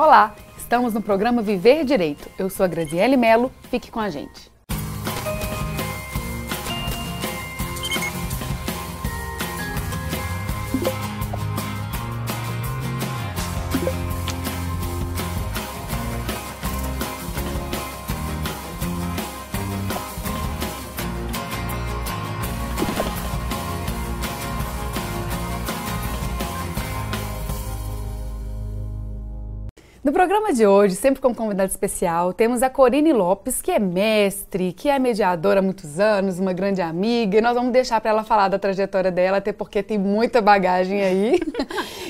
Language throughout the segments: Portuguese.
Olá, estamos no programa Viver Direito. Eu sou a Graziele Melo, fique com a gente. No programa de hoje, sempre com convidado especial, temos a Corine Lopes, que é mestre, que é mediadora há muitos anos, uma grande amiga, e nós vamos deixar para ela falar da trajetória dela, até porque tem muita bagagem aí.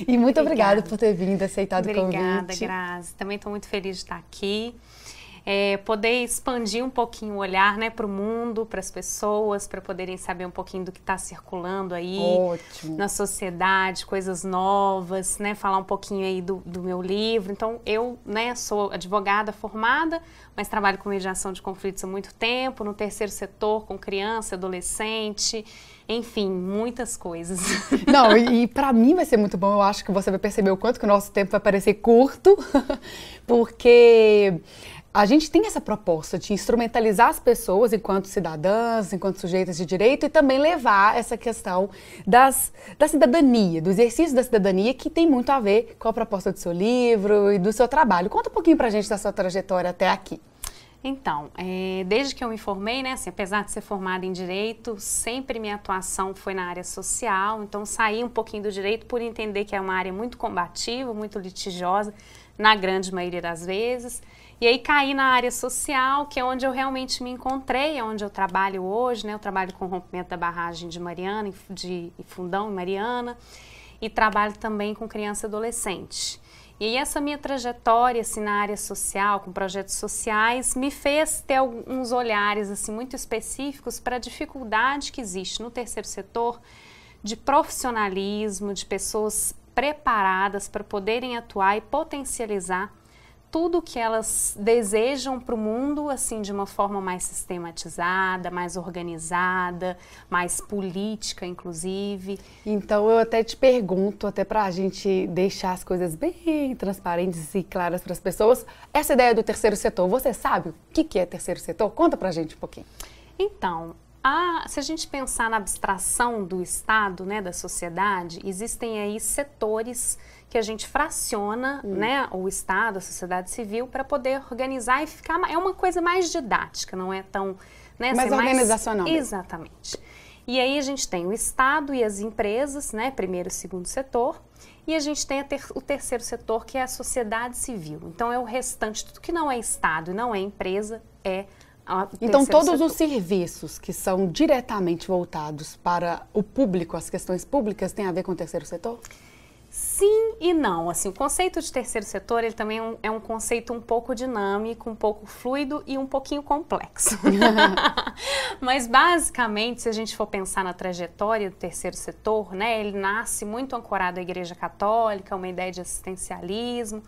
E muito obrigada por ter vindo, aceitado o convite. Obrigada, Grazi. Também estou muito feliz de estar aqui. Poder expandir um pouquinho o olhar, né, para o mundo, para as pessoas, para poderem saber um pouquinho do que está circulando aí. Ótimo. Na sociedade, coisas novas, né, falar um pouquinho aí do meu livro. Então, eu, né, sou advogada formada, mas trabalho com mediação de conflitos há muito tempo, no terceiro setor, com criança, adolescente, enfim, muitas coisas. Não, e para mim vai ser muito bom, eu acho que você vai perceber o quanto que o nosso tempo vai parecer curto, porque a gente tem essa proposta de instrumentalizar as pessoas enquanto cidadãs, enquanto sujeitas de direito e também levar essa questão da cidadania, do exercício da cidadania, que tem muito a ver com a proposta do seu livro e do seu trabalho. Conta um pouquinho pra gente da sua trajetória até aqui. Então, desde que eu me formei, né, assim, apesar de ser formada em Direito, sempre minha atuação foi na área social, então saí um pouquinho do Direito por entender que é uma área muito combativa, muito litigiosa, na grande maioria das vezes. E aí caí na área social, que é onde eu realmente me encontrei, é onde eu trabalho hoje, né? Eu trabalho com o rompimento da barragem de Mariana, de Fundão e Mariana, e trabalho também com criança e adolescente. E aí essa minha trajetória assim, na área social, com projetos sociais, me fez ter alguns olhares assim, muito específicos para a dificuldade que existe no terceiro setor de profissionalismo, de pessoas preparadas para poderem atuar e potencializar tudo que elas desejam para o mundo, assim, de uma forma mais sistematizada, mais organizada, mais política, inclusive. Então, eu até te pergunto, até para a gente deixar as coisas bem transparentes e claras para as pessoas, essa ideia do terceiro setor, você sabe o que é terceiro setor? Conta para a gente um pouquinho. Então, se a gente pensar na abstração do Estado, né, da sociedade, existem aí setores que a gente fraciona, né, o Estado, a sociedade civil, para poder organizar e ficar... É uma coisa mais didática, não é tão... Né, mais organizacional. Exatamente. E aí a gente tem o Estado e as empresas, né, primeiro e segundo setor, e a gente tem o terceiro setor, que é a sociedade civil. Então é o restante, tudo que não é Estado e não é empresa, é então, todos os serviços que são diretamente voltados para o público, as questões públicas, têm a ver com o terceiro setor? Sim e não. Assim, o conceito de terceiro setor, ele também é um conceito um pouco dinâmico, um pouco fluido e um pouquinho complexo. Mas, basicamente, se a gente for pensar na trajetória do terceiro setor, né, ele nasce muito ancorado à Igreja Católica, uma ideia de assistencialismo,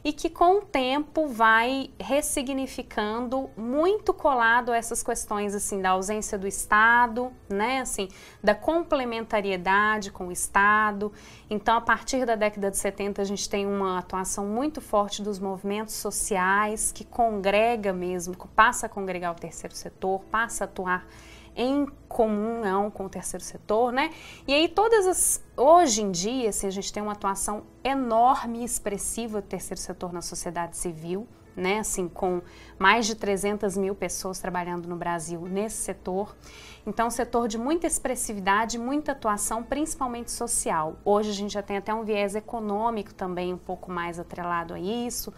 e que com o tempo vai ressignificando, muito colado a essas questões assim da ausência do Estado, né, assim, da complementariedade com o Estado. Então, a partir da década de 70, a gente tem uma atuação muito forte dos movimentos sociais, que congrega mesmo, passa a congregar o terceiro setor, passa a atuar em comunhão com o terceiro setor, né? E aí hoje em dia, assim, a gente tem uma atuação enorme e expressiva do terceiro setor na sociedade civil, né? Assim, com mais de 300 mil pessoas trabalhando no Brasil nesse setor. Então, um setor de muita expressividade, muita atuação, principalmente social. Hoje a gente já tem até um viés econômico também um pouco mais atrelado a isso,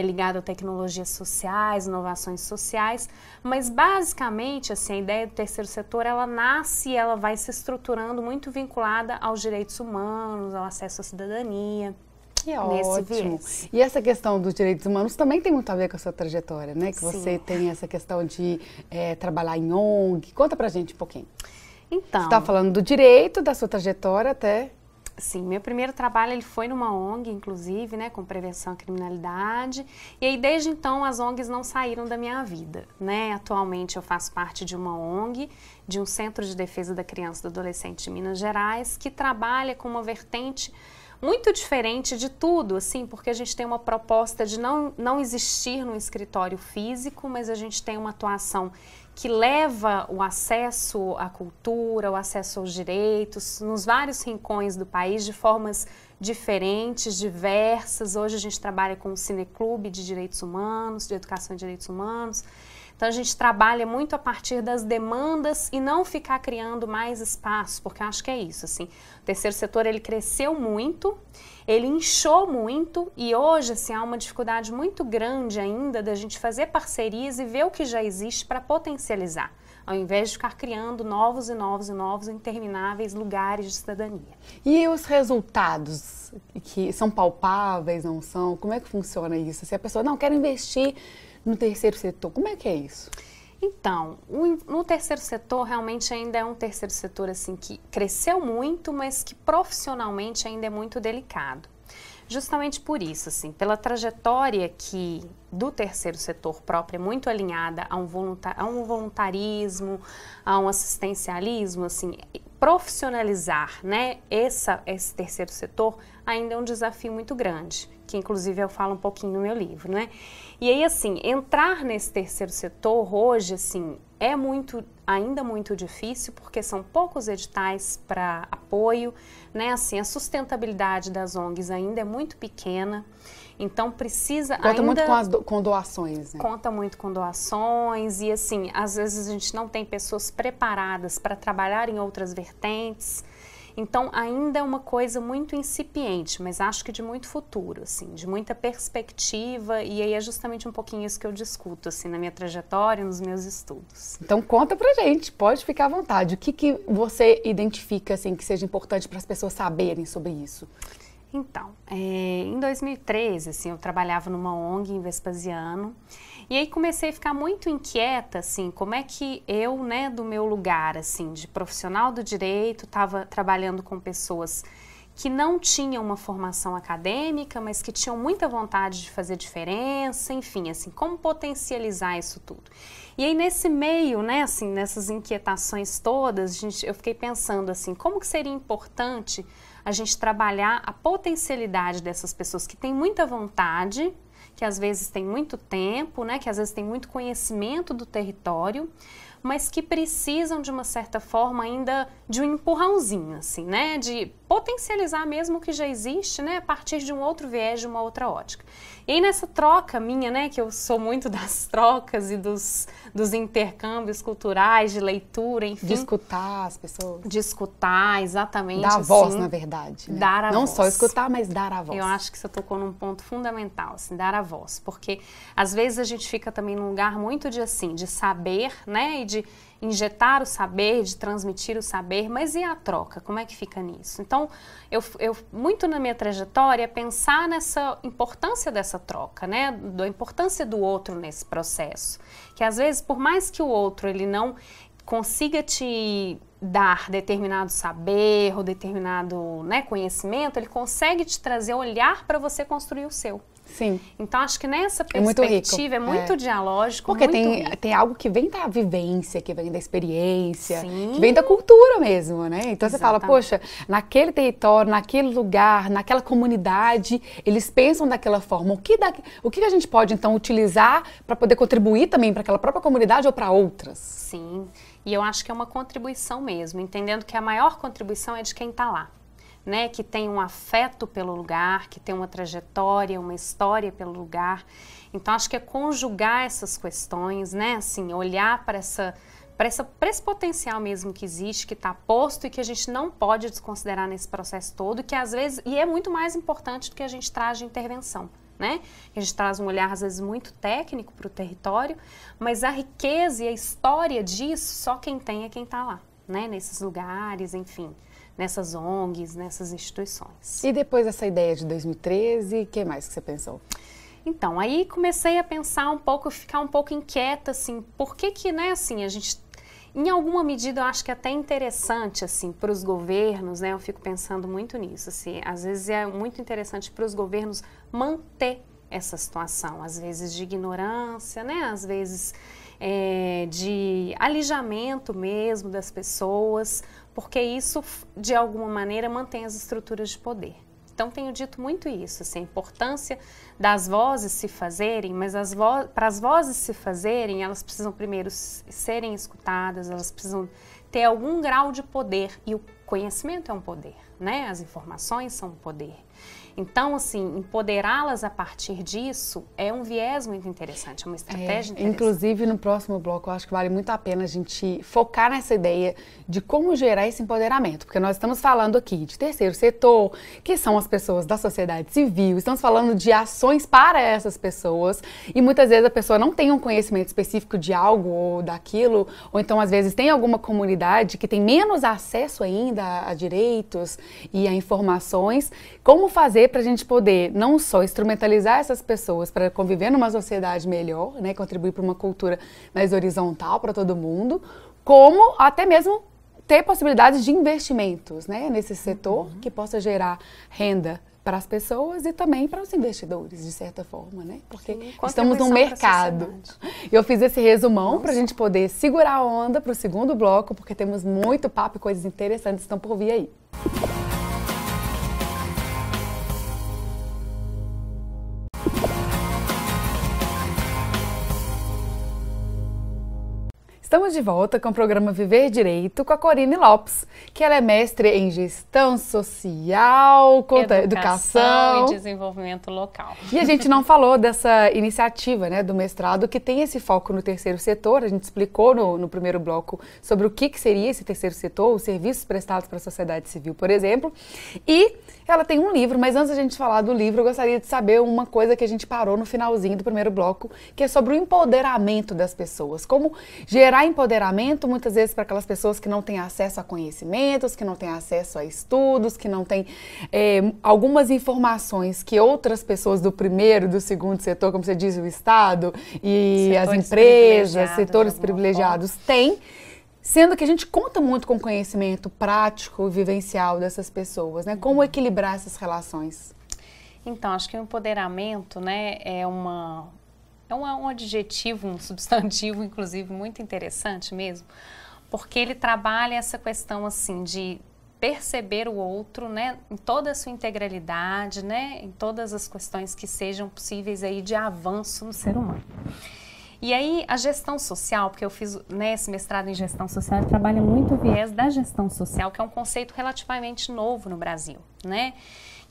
ligado a tecnologias sociais, inovações sociais, mas basicamente assim, a ideia do terceiro setor, ela nasce e ela vai se estruturando muito vinculada aos direitos humanos, ao acesso à cidadania. Que ótimo! E essa questão dos direitos humanos também tem muito a ver com a sua trajetória, né? Que você tem essa questão de trabalhar em ONG. Conta pra gente um pouquinho. Então, você está falando do direito, da sua trajetória até... Sim, meu primeiro trabalho ele foi numa ONG, inclusive, né, com prevenção à criminalidade. E aí, desde então, as ONGs não saíram da minha vida, né? Atualmente, eu faço parte de uma ONG, de um Centro de Defesa da Criança e do Adolescente de Minas Gerais, que trabalha com uma vertente muito diferente de tudo, assim, porque a gente tem uma proposta de não existir no escritório físico, mas a gente tem uma atuação que leva o acesso à cultura, o acesso aos direitos, nos vários rincões do país, de formas diferentes, diversas. Hoje a gente trabalha com o Cineclube de Direitos Humanos, de Educação e Direitos Humanos. Então a gente trabalha muito a partir das demandas e não ficar criando mais espaço, porque eu acho que é isso, assim. O terceiro setor, ele cresceu muito, ele inchou muito e hoje, assim, há uma dificuldade muito grande ainda da gente fazer parcerias e ver o que já existe para potencializar, ao invés de ficar criando novos e novos e novos intermináveis lugares de cidadania. E os resultados, que são palpáveis, não são? Como é que funciona isso? Se a pessoa, não, quer investir no terceiro setor, como é que é isso? Então, no terceiro setor realmente ainda é um terceiro setor assim que cresceu muito, mas que profissionalmente ainda é muito delicado. Justamente por isso, assim, pela trajetória que do terceiro setor próprio é muito alinhada a um voluntarismo, a um assistencialismo, assim, profissionalizar, né, esse terceiro setor ainda é um desafio muito grande, que inclusive eu falo um pouquinho no meu livro, né? E aí, assim, entrar nesse terceiro setor hoje, assim, é ainda muito difícil, porque são poucos editais para apoio, né? Assim, a sustentabilidade das ONGs ainda é muito pequena, então precisa Conta muito com doações, né? Conta muito com doações e, assim, às vezes a gente não tem pessoas preparadas para trabalhar em outras vertentes. Então, ainda é uma coisa muito incipiente, mas acho que de muito futuro, assim, de muita perspectiva, e aí é justamente um pouquinho isso que eu discuto, assim, na minha trajetória, nos meus estudos. Então, conta pra gente, pode ficar à vontade. O que você identifica, assim, que seja importante para as pessoas saberem sobre isso? Então, em 2013, assim, eu trabalhava numa ONG em Vespasiano, e aí comecei a ficar muito inquieta, assim, como é que eu, né, do meu lugar, assim, de profissional do direito, estava trabalhando com pessoas que não tinham uma formação acadêmica, mas que tinham muita vontade de fazer diferença, enfim, assim, como potencializar isso tudo. E aí nesse meio, né, assim, nessas inquietações todas, eu fiquei pensando, assim, como que seria importante a gente trabalhar a potencialidade dessas pessoas que têm muita vontade, que às vezes têm muito tempo, né, que às vezes têm muito conhecimento do território, mas que precisam de uma certa forma ainda de um empurrãozinho, assim, né, de potencializar mesmo o que já existe, né, a partir de um outro viés, de uma outra ótica. E aí nessa troca minha, né, que eu sou muito das trocas e dos intercâmbios culturais, de leitura, enfim. De escutar as pessoas. De escutar, exatamente. Dar a voz, na verdade. Né? Dar a voz. Não só escutar, mas dar a voz. Eu acho que você tocou num ponto fundamental, assim, dar a voz. Porque às vezes a gente fica também num lugar muito de, assim, de saber, né, e de injetar o saber, de transmitir o saber, mas e a troca? Como é que fica nisso? Então, eu muito na minha trajetória, pensar nessa importância dessa troca, né? Da importância do outro nesse processo. Que às vezes, por mais que o outro ele não consiga te dar determinado saber ou determinado, né, conhecimento, ele consegue te trazer, olhar para você construir o seu. Sim. Então, acho que nessa perspectiva é muito dialógico. Porque tem algo que vem da vivência, que vem da experiência, sim, que vem da cultura mesmo, né? Então, exatamente, você fala, poxa, naquele território, naquele lugar, naquela comunidade, eles pensam daquela forma. O que a gente pode, então, utilizar para poder contribuir também para aquela própria comunidade ou para outras? Sim, e eu acho que é uma contribuição mesmo, entendendo que a maior contribuição é de quem está lá. Né, que tem um afeto pelo lugar, que tem uma trajetória, uma história pelo lugar. Então, acho que é conjugar essas questões, né, assim, olhar para esse potencial mesmo que existe, que está posto e que a gente não pode desconsiderar nesse processo todo, que às vezes, e é muito mais importante do que a gente traz de intervenção, né? A gente traz um olhar, às vezes, muito técnico para o território, mas a riqueza e a história disso, só quem tem é quem está lá, né, nesses lugares, enfim, nessas ONGs, nessas instituições. E depois dessa ideia de 2013, o que mais que você pensou? Então, aí comecei a pensar um pouco, ficar um pouco inquieta, assim, por que, né, assim, a gente, em alguma medida, eu acho que é até interessante, assim, para os governos, né, eu fico pensando muito nisso, assim, às vezes é muito interessante para os governos manter essa situação, às vezes de ignorância, né, às vezes de alijamento mesmo das pessoas, porque isso, de alguma maneira, mantém as estruturas de poder. Então, tenho dito muito isso, assim, a importância das vozes se fazerem, mas para as vozes se fazerem, elas precisam primeiro serem escutadas, elas precisam ter algum grau de poder, e o conhecimento é um poder, né? As informações são um poder. Então, assim, empoderá-las a partir disso é um viés muito interessante, é uma estratégia interessante. Inclusive, no próximo bloco, eu acho que vale muito a pena a gente focar nessa ideia de como gerar esse empoderamento, porque nós estamos falando aqui de terceiro setor, que são as pessoas da sociedade civil, estamos falando de ações para essas pessoas, e muitas vezes a pessoa não tem um conhecimento específico de algo ou daquilo, ou então, às vezes, tem alguma comunidade que tem menos acesso ainda a direitos e a informações. Como fazer para a gente poder não só instrumentalizar essas pessoas para conviver numa sociedade melhor, né, contribuir para uma cultura mais horizontal para todo mundo, como até mesmo ter possibilidades de investimentos, né, nesse setor que possa gerar renda para as pessoas e também para os investidores, de certa forma, né? Porque estamos num mercado. E eu fiz esse resumão para a gente poder segurar a onda para o segundo bloco, porque temos muito papo e coisas interessantes que estão por vir aí. Estamos de volta com o programa Viver Direito com a Corine Lopes, que ela é mestre em gestão social, educação e desenvolvimento local. E a gente não falou dessa iniciativa, né, do mestrado que tem esse foco no terceiro setor. A gente explicou no primeiro bloco sobre o que seria esse terceiro setor, os serviços prestados para a sociedade civil, por exemplo. E ela tem um livro, mas antes da gente falar do livro, eu gostaria de saber uma coisa que a gente parou no finalzinho do primeiro bloco, que é sobre o empoderamento das pessoas. Como gerar empoderamento, muitas vezes, para aquelas pessoas que não têm acesso a conhecimentos, que não têm acesso a estudos, que não têm algumas informações que outras pessoas do primeiro, do segundo setor, como você diz, o Estado e as empresas, setores privilegiados têm. Sendo que a gente conta muito com o conhecimento prático e vivencial dessas pessoas, né? Como equilibrar essas relações? Então, acho que o empoderamento, né, é um adjetivo, um substantivo, inclusive, muito interessante mesmo, porque ele trabalha essa questão, assim, de perceber o outro, né, em toda a sua integralidade, né, em todas as questões que sejam possíveis aí de avanço no ser humano. E aí, a gestão social, porque eu fiz, né, esse mestrado em gestão social, trabalha muito o viés da gestão social, que é um conceito relativamente novo no Brasil, né?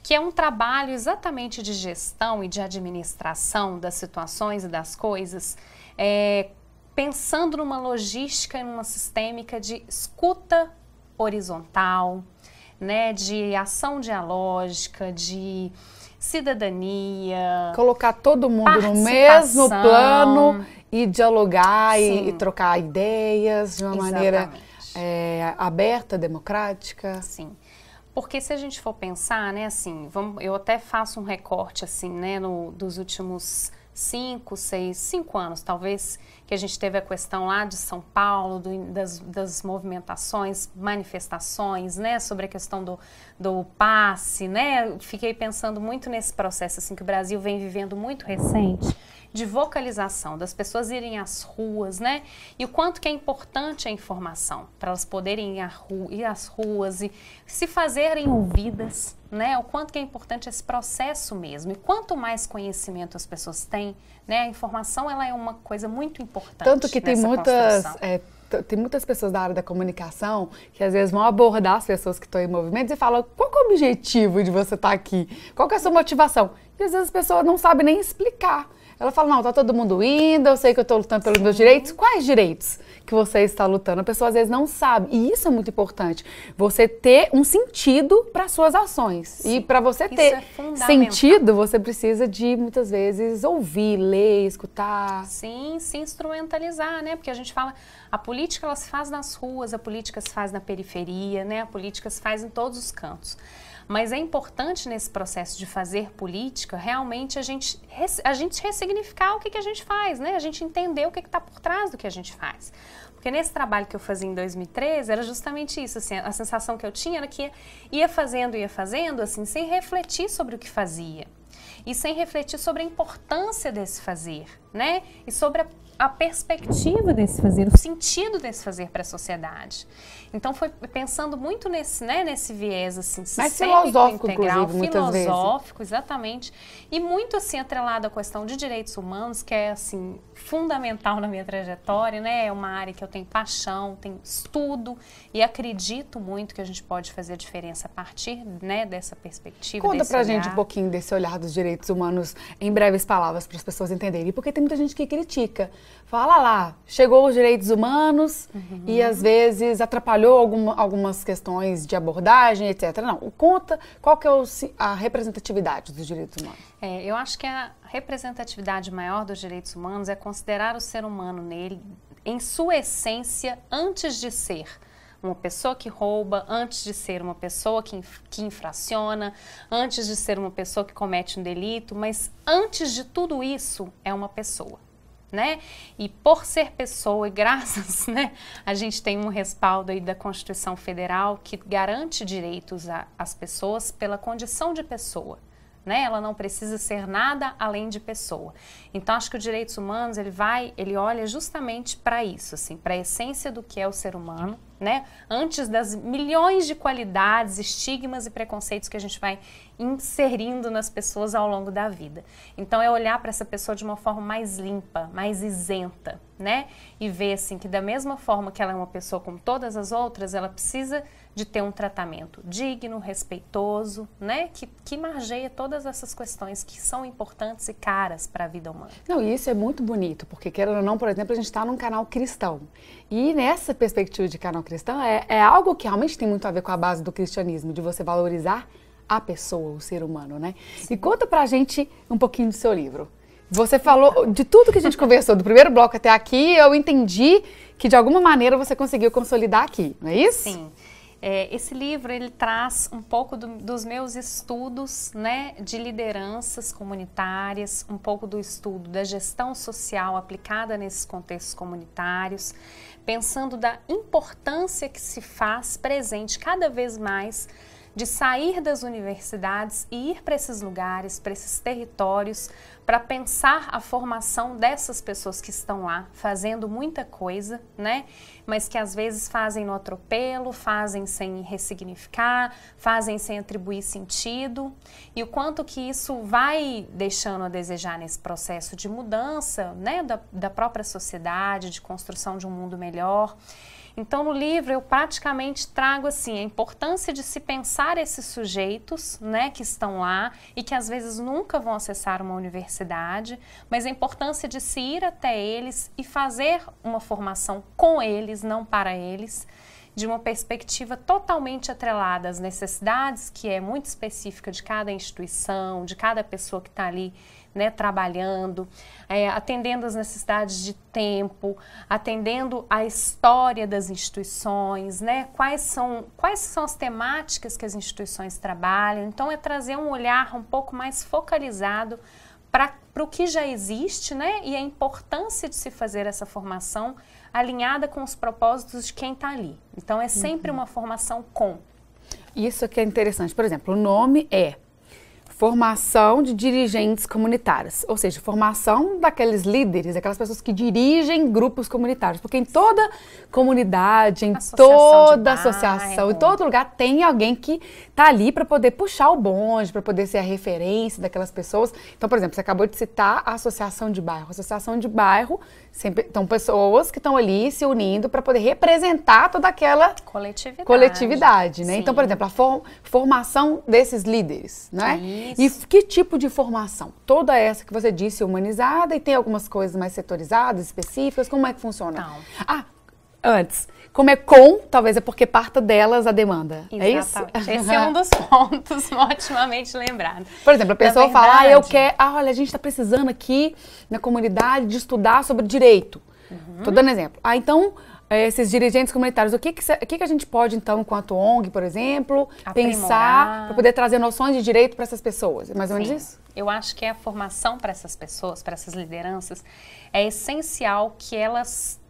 Que é um trabalho exatamente de gestão e de administração das situações e das coisas, pensando numa logística e numa sistêmica de escuta horizontal, né, de ação dialógica, de cidadania, colocar todo mundo no mesmo plano e dialogar e trocar ideias de uma maneira aberta, democrática. Sim. Porque se a gente for pensar, né, assim, eu até faço um recorte, assim, né, dos últimos 5 anos, talvez, que a gente teve a questão lá de São Paulo, das movimentações, manifestações, né, sobre a questão do passe, né, fiquei pensando muito nesse processo, assim, que o Brasil vem vivendo muito recente, de vocalização, das pessoas irem às ruas, né, e o quanto que é importante a informação, para elas poderem ir às ruas e se fazerem ouvidas, né, o quanto que é importante esse processo mesmo, e quanto mais conhecimento as pessoas têm, né, a informação ela é uma coisa muito importante. Tanto que tem muitas pessoas da área da comunicação que às vezes vão abordar as pessoas que estão em movimento e falam: qual que é o objetivo de você estar aqui? Qual que é a sua motivação? E às vezes as pessoas não sabem nem explicar. Ela fala: não, tá todo mundo indo, eu sei que eu estou lutando pelos meus direitos. Quais direitos que você está lutando? A pessoa às vezes não sabe. E isso é muito importante. Você ter um sentido para suas ações. Sim. E para você ter sentido, você precisa de, muitas vezes, ouvir, ler, escutar. Sim, se instrumentalizar, né? Porque a gente fala, a política ela se faz nas ruas, a política se faz na periferia, né? A política se faz em todos os cantos. Mas é importante nesse processo de fazer política, realmente a gente ressignificar o que a gente faz, né? A gente entender o que está por trás do que a gente faz. Porque nesse trabalho que eu fazia em 2013, era justamente isso, assim, a sensação que eu tinha era que ia fazendo, assim, sem refletir sobre o que fazia. E sem refletir sobre a importância desse fazer, né? E sobre a perspectiva desse fazer, o sentido desse fazer para a sociedade. Então foi pensando muito nesse, né, nesse viés assim, mais filosófico, integral, inclusive, muitas vezes. Filosófico, exatamente. E muito assim atrelado à questão de direitos humanos, que é assim fundamental na minha trajetória, né? É uma área que eu tenho paixão, tenho estudo e acredito muito que a gente pode fazer a diferença a partir, né, dessa perspectiva. Conta pra gente um pouquinho desse olhar dos direitos humanos em breves palavras para as pessoas entenderem, porque tem muita gente que critica. Fala lá, chegou os direitos humanos e às vezes atrapalhou algumas questões de abordagem, etc. Não, conta qual que é a representatividade dos direitos humanos. Eu acho que a representatividade maior dos direitos humanos é considerar o ser humano nele, em sua essência, antes de ser uma pessoa que rouba, antes de ser uma pessoa que infraciona, antes de ser uma pessoa que comete um delito, mas antes de tudo isso é uma pessoa. Né? E por ser pessoa, e graças, né, a gente tem um respaldo aí da Constituição Federal que garante direitos às pessoas pela condição de pessoa. Né? Ela não precisa ser nada além de pessoa. Então, acho que os direitos humanos, ele olha justamente para isso, assim, para a essência do que é o ser humano, né? Antes das milhões de qualidades, estigmas e preconceitos que a gente vai inserindo nas pessoas ao longo da vida. Então, é olhar para essa pessoa de uma forma mais limpa, mais isenta, né? E ver, assim, que da mesma forma que ela é uma pessoa como todas as outras, ela precisa de ter um tratamento digno, respeitoso, né? Que margeia todas essas questões que são importantes e caras para a vida humana. Não, e isso é muito bonito, porque querendo ou não, por exemplo, a gente está num canal cristão. E nessa perspectiva de canal cristão, é algo que realmente tem muito a ver com a base do cristianismo, de você valorizar a pessoa, o ser humano, né? Sim. E conta pra gente um pouquinho do seu livro. Você falou de tudo que a gente conversou, do primeiro bloco até aqui, eu entendi que de alguma maneira você conseguiu consolidar aqui, não é isso? Sim. Esse livro, ele traz um pouco dos meus estudos, né, de lideranças comunitárias, um pouco do estudo da gestão social aplicada nesses contextos comunitários, pensando da importância que se faz presente cada vez mais de sair das universidades e ir para esses lugares, para esses territórios, para pensar a formação dessas pessoas que estão lá, fazendo muita coisa, né? Mas que às vezes fazem no atropelo, fazem sem ressignificar, fazem sem atribuir sentido. E o quanto que isso vai deixando a desejar nesse processo de mudança, né? Da própria sociedade, de construção de um mundo melhor. Então, no livro, eu praticamente trago assim, a importância de se pensar esses sujeitos, né, que estão lá e que às vezes nunca vão acessar uma universidade, mas a importância de se ir até eles e fazer uma formação com eles, não para eles, de uma perspectiva totalmente atrelada às necessidades, que é muito específica de cada instituição, de cada pessoa que está ali, né, trabalhando, atendendo às necessidades de tempo, atendendo à história das instituições, né, quais são as temáticas que as instituições trabalham. Então, é trazer um olhar um pouco mais focalizado para o que já existe, né, e a importância de se fazer essa formação alinhada com os propósitos de quem está ali. Então, é sempre uma formação com. Isso que é interessante. Por exemplo, o nome é formação de dirigentes comunitários, ou seja, formação daqueles líderes, aquelas pessoas que dirigem grupos comunitários, porque em toda comunidade, em toda associação, em todo lugar tem alguém que está ali para poder puxar o bonde, para poder ser a referência daquelas pessoas. Então, por exemplo, você acabou de citar a associação de bairro. A associação de bairro sempre são pessoas que estão ali se unindo para poder representar toda aquela coletividade, né? Sim. Então, por exemplo, a formação desses líderes, né? Isso. E que tipo de formação? Toda essa que você disse humanizada e tem algumas coisas mais setorizadas, específicas, como é que funciona? Não. Antes, como é com, talvez é porque parta delas a demanda, exatamente. É isso? Esse é um dos pontos otimamente lembrado. Por exemplo, a pessoa fala, olha, a gente está precisando aqui na comunidade de estudar sobre direito. Estou dando exemplo. Então, esses dirigentes comunitários, o que a gente pode, então, enquanto ONG, por exemplo, pensar para poder trazer noções de direito para essas pessoas? É mais ou menos isso? Eu acho que a formação para essas pessoas, para essas lideranças, é essencial que elas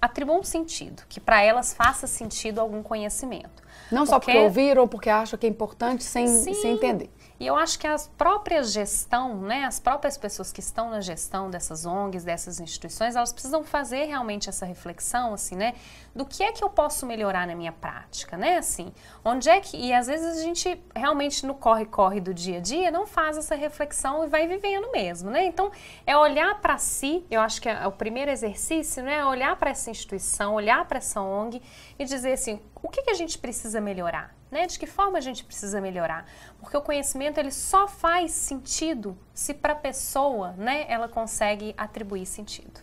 atribuam um sentido, que para elas faça sentido algum conhecimento. Não só porque ouviram ou porque acham que é importante sem entender. E eu acho que a própria gestão, né, as próprias pessoas que estão na gestão dessas ONGs, dessas instituições, elas precisam fazer realmente essa reflexão, assim, né, do que é que eu posso melhorar na minha prática, né, assim, onde é que, e às vezes a gente realmente no corre-corre do dia a dia não faz essa reflexão e vai vivendo mesmo, né, então é olhar para si, eu acho que é o primeiro exercício, né, é olhar para essa instituição, olhar para essa ONG e dizer assim, o que a gente precisa melhorar? Né? De que forma a gente precisa melhorar? Porque o conhecimento ele só faz sentido se para a pessoa, né, ela consegue atribuir sentido.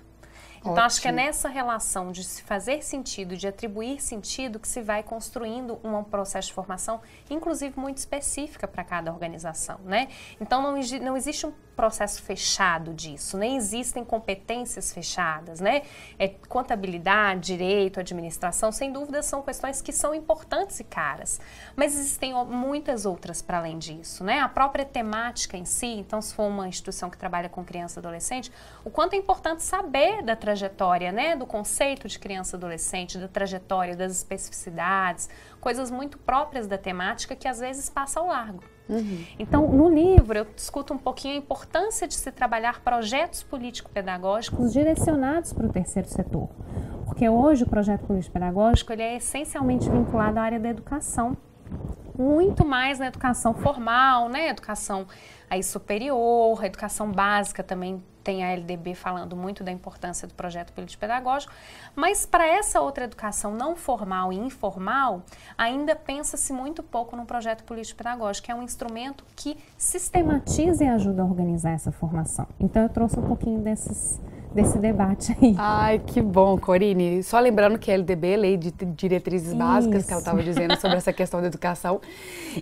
Então, acho que é nessa relação de se fazer sentido, de atribuir sentido, que se vai construindo um processo de formação, inclusive muito específica para cada organização, né? Então, não existe um processo fechado disso, nem existem competências fechadas, né? Contabilidade, direito, administração, sem dúvida são questões que são importantes e caras, mas existem muitas outras para além disso, né? A própria temática em si, então se for uma instituição que trabalha com criança e adolescente, o quanto é importante saber da trajetória, né? Do conceito de criança e adolescente, da trajetória, das especificidades, coisas muito próprias da temática que às vezes passa ao largo. Então, no livro, eu discuto um pouquinho a importância de se trabalhar projetos político-pedagógicos direcionados para o terceiro setor. Porque hoje o projeto político-pedagógico ele é essencialmente vinculado à área da educação. Muito mais na educação formal, né? Educação aí superior, a educação básica também tem a LDB falando muito da importância do projeto político-pedagógico, mas para essa outra educação não formal e informal, ainda pensa-se muito pouco no projeto político-pedagógico, que é um instrumento que sistematiza e ajuda a organizar essa formação. Então eu trouxe um pouquinho desse debate aí. Ai, que bom, Corine. Só lembrando que a LDB, Lei de Diretrizes Básicas, que ela estava dizendo sobre essa questão da educação.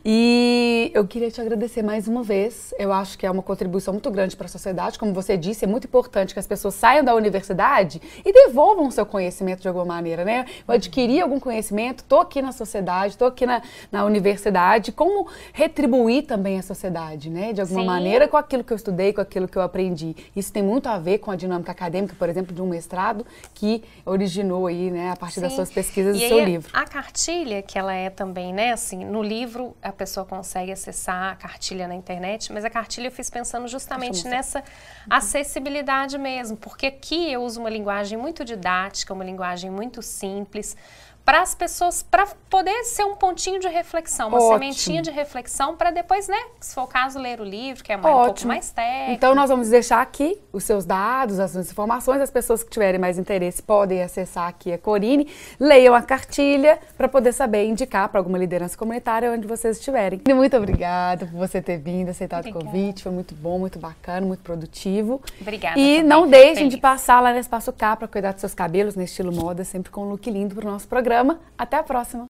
E eu queria te agradecer mais uma vez. Eu acho que é uma contribuição muito grande para a sociedade. Como você disse, é muito importante que as pessoas saiam da universidade e devolvam o seu conhecimento de alguma maneira, né? Eu adquiri algum conhecimento, estou aqui na sociedade, estou aqui na universidade. Como retribuir também a sociedade, né? De alguma maneira, com aquilo que eu estudei, com aquilo que eu aprendi. Isso tem muito a ver com a dinâmica acadêmica, por exemplo, de um mestrado que originou aí, né, a partir das suas pesquisas e do seu livro. A cartilha, que ela é também, né, assim, no livro a pessoa consegue acessar a cartilha na internet, mas a cartilha eu fiz pensando justamente nessa acessibilidade mesmo, porque aqui eu uso uma linguagem muito didática, uma linguagem muito simples, para as pessoas, para poder ser um pontinho de reflexão, uma sementinha de reflexão para depois, né, se for o caso, ler o livro, que é um pouco mais técnico. Então nós vamos deixar aqui os seus dados, as suas informações, as pessoas que tiverem mais interesse podem acessar aqui a Corine, leiam a cartilha para poder saber indicar para alguma liderança comunitária onde vocês estiverem. Muito obrigada por você ter vindo, aceitado o convite, foi muito bom, muito bacana, muito produtivo. Obrigada. E não deixem de passar lá no Espaço K para cuidar dos seus cabelos, no estilo moda, sempre com um look lindo para o nosso programa. Até a próxima!